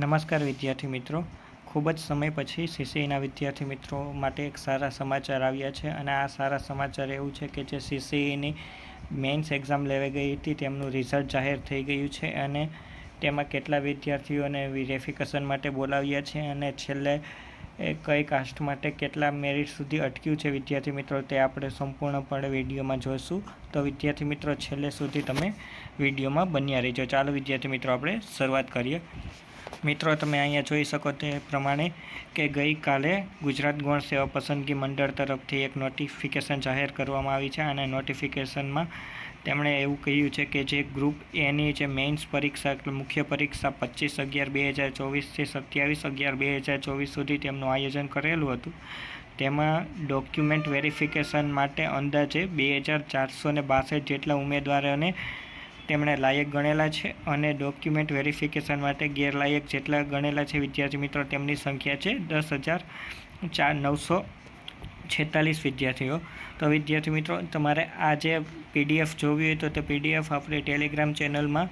નમસ્કાર વિદ્યાર્થી મિત્રો, ખૂબ જ સમય પછી સીસીઈના વિદ્યાર્થી મિત્રો માટે એક સારા સમાચાર આવ્યા છે. અને આ સારા સમાચાર એવું છે કે જે સીસીઈની મેઇન્સ એક્ઝામ લેવાઈ ગઈ હતી તેમનું રિઝલ્ટ જાહેર થઈ ગયું છે અને તેમાં કેટલા વિદ્યાર્થીઓને વેરિફિકેશન માટે બોલાવ્યા છે અને છેલ્લે કઈ કાસ્ટ માટે કેટલા મેરિટ સુધી અટક્યું છે વિદ્યાર્થી મિત્રો, તે આપણે સંપૂર્ણપણે વિડીયોમાં જોઈશું. તો વિદ્યાર્થી મિત્રો છેલ્લે સુધી તમે વિડીયોમાં બન્યા રહેજો. ચાલો વિદ્યાર્થી મિત્રો આપણે શરૂઆત કરીએ. મિત્રો તમે અહીંયા જોઈ શકો તે પ્રમાણે કે ગઈકાલે ગુજરાત ગૌણ સેવા પસંદગી મંડળ તરફથી એક નોટિફિકેશન જાહેર કરવામાં આવી છે. અને નોટિફિકેશનમાં તેમણે એવું કહ્યું છે કે જે ગ્રુપ એની જે મેઇન્સ પરીક્ષા એટલે મુખ્ય પરીક્ષા 25/11/2024 થી 27/11/2024 સુધી તેમનું આયોજન કરેલું હતું. તેમાં ડોક્યુમેન્ટ વેરિફિકેશન માટે અંદાજે 2462 જેટલા ઉમેદવારોને તેમણે લાયક ગણેલા છે અને ડોક્યુમેન્ટ વેરિફિકેશન માટે ગેરલાયક જેટલા ગણેલા છે વિદ્યાર્થી મિત્રો તેમની સંખ્યા છે 10,946 વિદ્યાર્થીઓ. તો વિદ્યાર્થી મિત્રો તમારે આ જે પીડીએફ જોવી હોય તો તે પીડીએફ આપણે ટેલિગ્રામ ચેનલમાં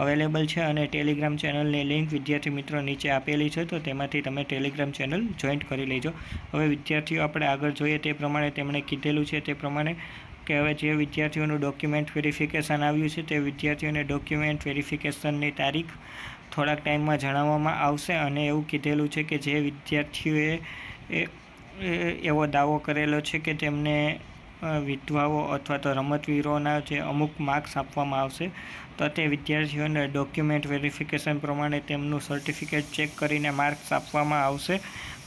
અવેલેબલ છે અને ટેલિગ્રામ ચેનલની લિંક વિદ્યાર્થી મિત્રો નીચે આપેલી છે, તો તેમાંથી તમે ટેલિગ્રામ ચેનલ જોઈન્ટ કરી લેજો. હવે વિદ્યાર્થીઓ આપણે આગળ જોઈએ તે પ્રમાણે તેમણે કીધેલું છે તે પ્રમાણે કે હવે જે વિદ્યાર્થીઓનું ડોક્યુમેન્ટ વેરિફિકેશન આવ્યું છે તે વિદ્યાર્થીઓને ડોક્યુમેન્ટ વેરિફિકેશનની તારીખ થોડાક ટાઈમમાં જણાવવામાં આવશે. અને એવું કીધેલું છે કે જે વિદ્યાર્થીઓએ એવો દાવો કરેલો છે કે તેમને વિધવાઓ અથવા તો રમતવીરોના જે અમુક માર્ક્સ આપવામાં આવશે, તો તે વિદ્યાર્થીઓને ડોક્યુમેન્ટ વેરિફિકેશન પ્રમાણે તેમનું સર્ટિફિકેટ ચેક કરીને માર્ક્સ આપવામાં આવશે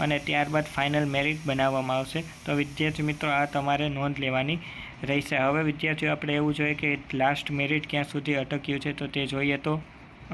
અને ત્યારબાદ ફાઇનલ મેરિટ બનાવવામાં આવશે. તો વિદ્યાર્થી મિત્રો આ તમારે નોંધ લેવાની રહેશે. હવે વિદ્યાર્થીઓ આપણે એવું જોઈએ કે લાસ્ટ મેરિટ ક્યાં સુધી અટક્યું છે, તો તે જોઈએ તો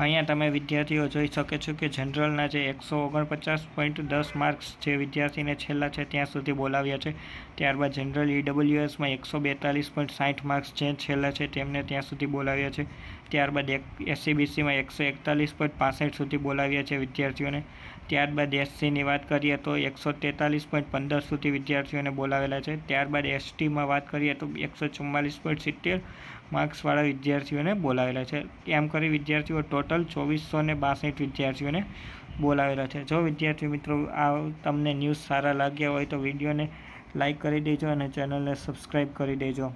અહીંયા તમે વિદ્યાર્થીઓ જોઈ શકો છો કે જનરલના જે 149.10 માર્ક્સ જે વિદ્યાર્થીને છેલ્લા છે ત્યાં સુધી બોલાવ્યા છે. ત્યારબાદ જનરલ ઈડબ્લ્યુએસમાં 142.60 માર્ક્સ જે છેલ્લા છે તેમને ત્યાં સુધી બોલાવ્યા છે. ત્યારબાદ એસસીબીસીમાં 141.65 સુધી બોલાવ્યા છે વિદ્યાર્થીઓને. ત્યારબાદ એસસીની વાત કરીએ તો 143.15 સુધી વિદ્યાર્થીઓને બોલાવેલા છે. ત્યારબાદ એસટીમાં વાત કરીએ તો 144.70 માર્ક્સવાળા વિદ્યાર્થીઓને બોલાવેલા છે. એમ કરી વિદ્યાર્થીઓ ટોટલ 2462 વિદ્યાર્થીઓને બોલાવેલા છે. જો વિદ્યાર્થી મિત્રો આ તમને ન્યૂઝ સારા લાગ્યા હોય તો વિડીયોને લાઇક કરી દેજો અને ચેનલને સબસ્ક્રાઈબ કરી દેજો.